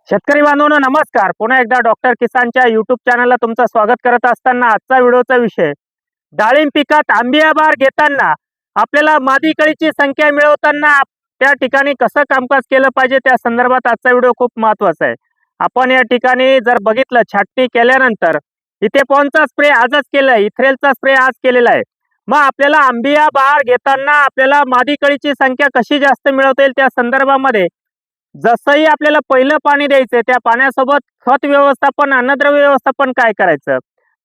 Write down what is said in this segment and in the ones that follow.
शेतकरी बांधवांनो नमस्कार. पुन्हा एकदा डॉक्टर किसानच्या युट्यूब चॅनलला तुमचं स्वागत करत असताना आजचा व्हिडिओचा विषय डाळिंब पिकात आंबिया बहार घेताना आपल्याला मादी कळीची संख्या मिळवताना त्या ठिकाणी कसं कामकाज केलं पाहिजे त्या संदर्भात आजचा व्हिडिओ खूप महत्त्वाचा आहे. आपण या ठिकाणी जर बघितलं छाटणी केल्यानंतर इथे पॉनचा स्प्रे आजच केलाय, इथ्रेलचा स्प्रे आज केलेला आहे. मग आपल्याला आंबिया बहार घेताना आपल्याला मादी कळीची संख्या कशी जास्त मिळवता येईल त्या संदर्भामध्ये जसंही आपल्याला पहिलं पाणी द्यायचंय त्या पाण्यासोबत खत व्यवस्थापन, अन्नद्रव्य व्यवस्थापन काय करायचं,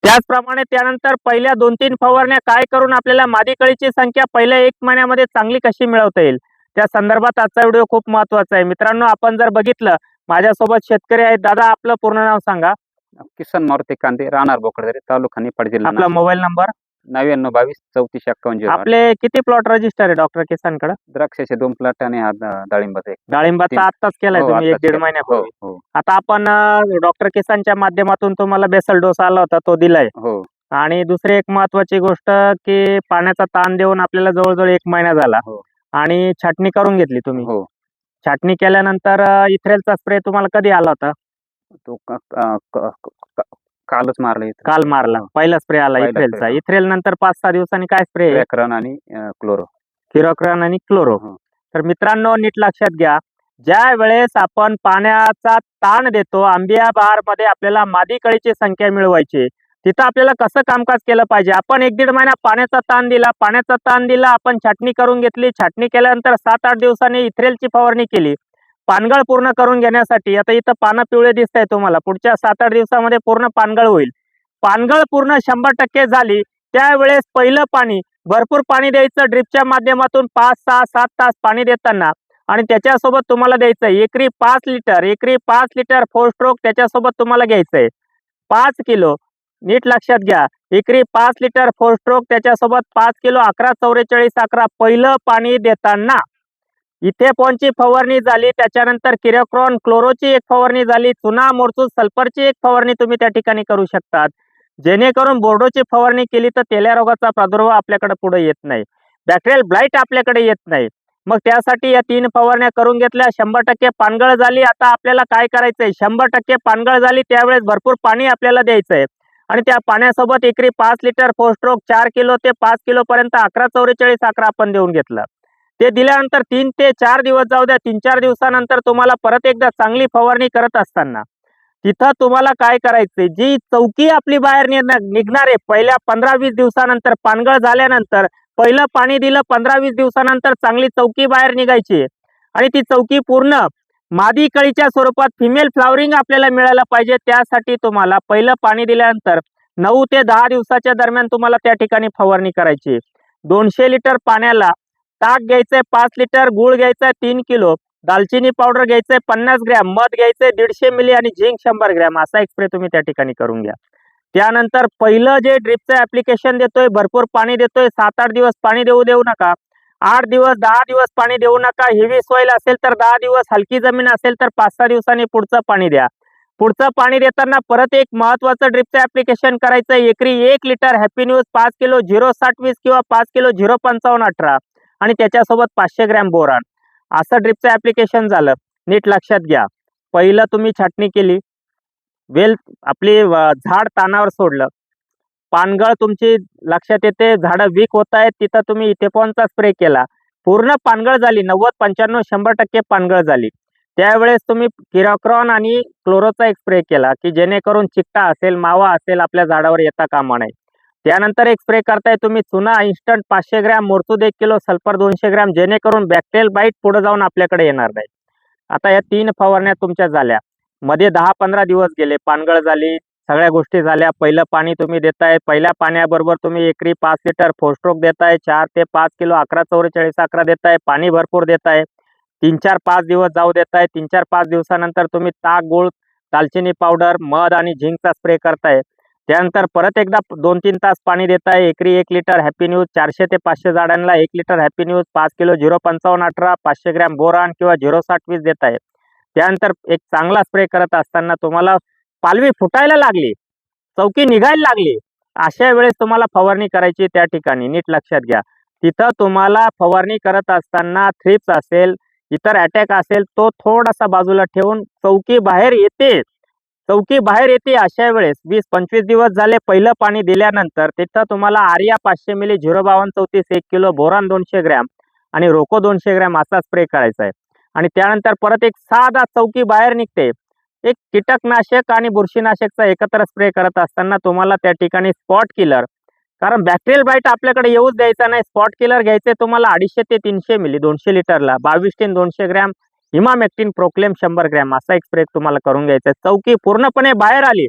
त्याचप्रमाणे त्यानंतर पहिल्या 2-3 फवारण्या काय करून आपल्याला मादी कळीची संख्या पहिल्या 1 महिन्यामध्ये चांगली कशी मिळवता येईल त्या संदर्भात आजचा व्हिडिओ खूप महत्त्वाचा आहे. मित्रांनो, आपण जर बघितलं माझ्यासोबत शेतकरी आहेत. दादा, आपलं पूर्ण नाव सांगा. किसन मारुती कांदे, राहणार बोकडदरी, तालुका निफाड, जिल्हा आपला मोबाईल नंबर. 9922 3451 आपले किती प्लॉट रजिस्टर आहे डॉक्टर किसानकडे? द्राक्षाचे 2 प्लॉट आणि डाळिंबाचे डाळिंबाचा आत्ताच केलाय तुम्ही 1-1.5 महिन्यापूर्वी. हो आता आपण डॉक्टर किसानच्या माध्यमातून तुम्हाला बेसल डोस आला होता तो दिलाय. हो आणि दुसरी एक महत्वाची गोष्ट की पाण्याचा ताण देऊन आपल्याला जवळजवळ 1 महिना झाला हो आणि छाटणी करून घेतली तुम्ही. हो छाटणी केल्यानंतर इथ्रेलचा स्प्रे तुम्हाला कधी आला होता? तो कालच मारला काल मारला. पहिला स्प्रे आला पहिला इथ्रेलचा. spray, हो. इथ्रेल नंतर 5-6 दिवसांनी काय स्प्रे? व्याकरण आणि क्लोरो. किरोक्रॉन आणि क्लोरो. हो. तर मित्रांनो, नीट लक्षात घ्या, ज्या वेळेस आपण पाण्याचा ताण देतो आंबिया बहार मध्ये आपल्याला मादी कळीची संख्या मिळवायची, तिथं आपल्याला कसं कामकाज केलं पाहिजे. आपण 1-1.5 महिना पाण्याचा ताण दिला, आपण छाटणी करून घेतली. छाटणी केल्यानंतर 7-8 दिवसांनी इथ्रेलची फवारणी केली पानगळ पूर्ण करून घेण्यासाठी. आता इथं पानं पिवळे दिसत आहे तुम्हाला, पुढच्या 7-8 दिवसामध्ये पूर्ण पानगळ होईल. पानगळ पूर्ण 100% झाली त्यावेळेस पहिलं पाणी, भरपूर पाणी द्यायचं ड्रिपच्या माध्यमातून 5-6-7 तास पाणी देताना. आणि त्याच्यासोबत तुम्हाला द्यायचं एकरी 5 लिटर 4 स्ट्रोक त्याच्यासोबत तुम्हाला घ्यायचंय 5 किलो. नीट लक्षात घ्या, एकरी 5 लिटर 4 स्ट्रोक त्याच्यासोबत 5 किलो 11-44-11 पहिलं पाणी देताना. इथे पॉनची फवारणी झाली, त्याच्यानंतर किरोक्रॉन क्लोरोची एक फवारणी झाली, चुना मोरचूस सल्फरची एक फवारणी तुम्ही त्या ठिकाणी करू शकतात. जेणेकरून बोर्डोची फवारणी केली तर तेल्या रोगाचा प्रादुर्भाव आपल्याकडे पुढे येत नाही, बॅक्टेरियल ब्लाइट आपल्याकडे येत नाही. मग त्यासाठी या 3 फवारण्या करून घेतल्या. 100% पानगळ झाली. आता आपल्याला काय करायचंय, 100% पानगळ झाली त्यावेळेस भरपूर पाणी आपल्याला द्यायचंय आणि त्या पाण्यासोबत एकरी 5 लिटर 4 स्ट्रोक 4 किलो ते 5 किलो पर्यंत 11-44-11 आपण देऊन घेतलं. ते दिल्यानंतर 3 ते 4 दिवस जाऊ द्या. 3-4 दिवसानंतर तुम्हाला परत एकदा चांगली फवारणी करत असताना तिथं तुम्हाला काय करायचंय, जी चौकी आपली बाहेर निघणार आहे पहिल्या 15-20 दिवसानंतर, पानगळ झाल्यानंतर पहिलं पाणी दिलं, 15-20 दिवसानंतर चांगली चौकी बाहेर निघायची आणि ती चौकी पूर्ण मादी कळीच्या स्वरूपात फिमेल फ्लावरिंग आपल्याला मिळायला पाहिजे. त्यासाठी तुम्हाला पहिलं पाणी दिल्यानंतर 9 ते 10 दिवसाच्या दरम्यान तुम्हाला त्या ठिकाणी फवारणी करायची. 200 लिटर पाण्याला ताक घ्यायचंय 5 लिटर, गुळ घ्यायचा 3 किलो, दालचिनी पावडर घ्यायचंय 50 ग्रॅम, मध घ्यायचंय 150 मिली आणि झिंक 100 ग्रॅम. असा एक स्प्रे तुम्ही त्या ठिकाणी करून घ्या. त्यानंतर पहिलं जे ड्रिपचं ऍप्लिकेशन देतोय, भरपूर पाणी देतोय, 7-8 दिवस पाणी देऊ नका. 8 दिवस 10 दिवस पाणी देऊ नका. हेवी सॉइल असेल तर 10 दिवस, हलकी जमीन असेल तर 5-6 दिवसांनी पुढचं पाणी द्या. पुढचं पाणी देताना परत एक महत्वाचं ड्रिपचं ऍप्लिकेशन करायचं, एकरी 1 लिटर हॅपी न्यूज, 5 किलो 0-60-20 किंवा 5 किलो 0-55-18 आणि त्याच्यासोबत 500 ग्रॅम बोरान. असं ड्रिपचं ऍप्लिकेशन झालं. नीट लक्षात घ्या, पहिलं तुम्ही छाटणी केली, वेल आपली झाड तानावर सोडलं, पानगळ तुमची लक्षात येते, झाडं वीक होत आहेत, तिथं तुम्ही इथेपॉनचा स्प्रे केला, पूर्ण पानगळ झाली, 90-95-100% पानगळ झाली. त्यावेळेस तुम्ही किरोक्रॉन आणि क्लोरोचा एक स्प्रे केला की जेणेकरून चिकटा असेल, मावा असेल आपल्या झाडावर येता कामा नये. त्यानंतर एक स्प्रे करताय तुम्ही चुना इन्स्टंट 500 ग्रॅम, मोरचूद 1 किलो, सल्फर 200 ग्रॅम, जेणेकरून बॅक्टेरियल बाईट पुढे जाऊन आपल्याकडे येणार नाही. आता या 3 फवारण्या तुमच्या झाल्या, मध्ये 10-15 दिवस गेले, पानगळ झाली, सगळ्या गोष्टी झाल्या. पहिलं पाणी तुम्ही देताय, पहिल्या पाण्याबरोबर तुम्ही एकरी 5 लिटर 4 स्ट्रोक देताय, 4 ते 5 किलो 11-44-11 देताय, पाणी भरपूर देताय. 3-4-5 दिवस जाऊ देताय. 3-4-5 दिवसानंतर तुम्ही ताक, गुळ, दालचिनी पावडर, मध आणि झिंकचा स्प्रे करताय. त्यानंतर परत एकदा 2-3 तास पाणी देताय, एकरी 1 लिटर हॅपी न्यूज, 400 ते 500 झाडांना 1 litre happy news, 5 kilo 0-55-18, 500 gram boron किंवा 0-60-20 देताय. त्यानंतर एक चांगला स्प्रे करत असताना तुम्हाला पालवी फुटायला लागली, चौकी निघायला लागली, अशा वेळेस तुम्हाला फवारणी करायची. त्या ठिकाणी नीट लक्षात घ्या, तिथं तुम्हाला फवारणी करत असताना थ्रिप्स असेल इतर अटॅक असेल तो थोडासा बाजूला ठेवून चौकी बाहेर येते. चौकी बाहेर येते अशा वेळेस 20-25 दिवस झाले पहिलं पाणी दिल्यानंतर तिथं तुम्हाला आर्या 500 मिली 05234 1 किलो बोरान 200 ग्रॅम आणि रोको 200 ग्रॅम असा स्प्रे करायचा आहे. आणि त्यानंतर परत एक साधा चौकी बाहेर निघते एक कीटकनाशक आणि बुरशीनाशकचा एकत्र स्प्रे करत असताना तुम्हाला त्या ठिकाणी स्पॉट किलर, कारण बॅक्टेरियल बाईट आपल्याकडे येऊच द्यायचा नाही. स्पॉट किलर घ्यायचे तुम्हाला 250 ते 300 मिली 200 लिटरला 22 200 ग्रॅम हिमामेक्टिन प्रोक्लेम 100 ग्रॅम असा एक स्प्रे तुम्हाला करून घ्यायचा आहे. चौकी पूर्णपणे बाहेर आली,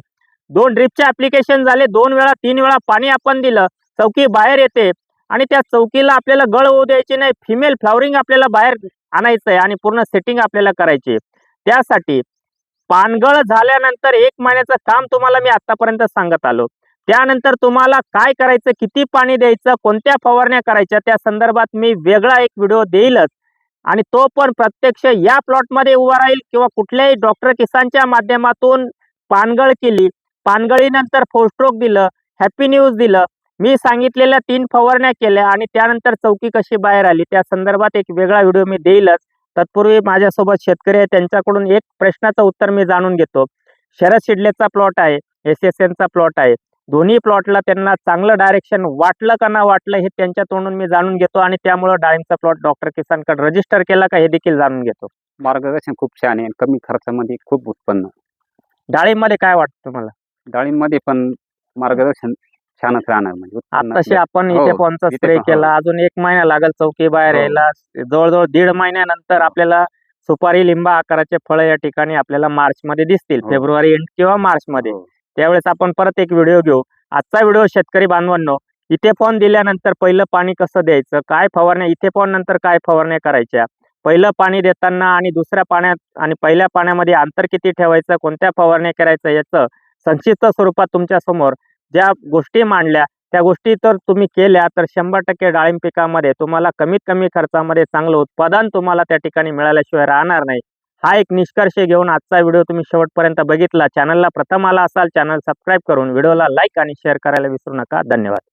2 ड्रिपचे ऍप्लिकेशन झाले, 2 वेळा 3 वेळा पाणी आपण दिलं, चौकी बाहेर येते आणि त्या चौकीला आपल्याला गळ होऊ द्यायची नाही. फिमेल फ्लॉवरिंग आपल्याला बाहेर आणायचं आहे आणि पूर्ण सेटिंग आपल्याला करायची. त्यासाठी पानगळ झाल्यानंतर 1 महिन्याचं काम तुम्हाला मी आतापर्यंत सांगत आलो. त्यानंतर तुम्हाला काय करायचं, किती पाणी द्यायचं, कोणत्या फवारण्या करायच्या त्या संदर्भात मी वेगळा एक व्हिडिओ देईलच. आणि तो पण प्रत्यक्ष या प्लॉटमध्ये उभा राहील किंवा कुठल्याही डॉक्टर किसानच्या माध्यमातून पानगळ केली, पानगळीनंतर फोस्ट्रोक दिलं, हॅपी न्यूज दिलं, मी सांगितलेल्या 3 फवारण्या केल्या आणि त्यानंतर चौकी कशी बाहेर आली त्या संदर्भात एक वेगळा व्हिडिओ मी देईलच. तत्पूर्वी माझ्यासोबत शेतकरी आहे, त्यांच्याकडून एक प्रश्नाचं उत्तर मी जाणून घेतो. शरद शिडलेचा प्लॉट आहे, SSNचा प्लॉट आहे, दोन्ही प्लॉटला त्यांना चांगलं डायरेक्शन वाटलं का ना वाटलं हे त्यांच्या तोंडून मी जाणून घेतो आणि त्यामुळे डाळिंबचा प्लॉट डॉक्टर किसानकडे रजिस्टर केला का हे देखील जाणून घेतो. मार्गदर्शन खूप छान आहे, कमी खर्चामध्ये खूप उत्पन्न. डाळिंबमध्ये काय वाटतं तुम्हाला? डाळिंबमध्ये पण मार्गदर्शन छानच राहणार, म्हणजे उत्पन्न आताशी आपण हो, इथे कोणचा इथे स्प्रे पण हो. केला, अजून 1 महिना लागेल चौकी बाहेर हो. यायला. जवळजवळ 1.5 महिन्यानंतर आपल्याला सुपारी लिंबा आकाराचे फळं या ठिकाणी आपल्याला मार्च मध्ये दिसतील, हो. फेब्रुवारी एंड किंवा मार्च मध्ये. हो. त्यावेळेस आपण परत एक व्हिडिओ घेऊ. आजचा व्हिडिओ शेतकरी बांधवांनो, इथे फॉन दिल्यानंतर पहिलं पाणी कसं द्यायचं, काय फवारण्या, इथे फॉन नंतर काय फवारण्या करायच्या, पहिलं पाणी देताना आणि दुसऱ्या पाण्यात आणि पहिल्या पाण्यामध्ये अंतर किती ठेवायचं, कोणत्या फवारण्या करायचं याचं संक्षिप्त स्वरूपात तुमच्या समोर ज्या गोष्टी मांडल्या त्या गोष्टी तर तुम्ही केल्या तर 100% डाळिंब पिकामध्ये तुम्हाला कमीत कमी खर्चामध्ये चांगलं उत्पादन तुम्हाला त्या ठिकाणी मिळाल्याशिवाय राहणार नाही. हा एक निष्कर्ष घेऊन आजचा व्हिडिओ तुम्ही शेवटपर्यंत बघितला. चॅनलला प्रथम आला असाल, चॅनल सबस्क्राईब करून व्हिडिओला लाईक आणि शेअर करायला विसरू नका. धन्यवाद.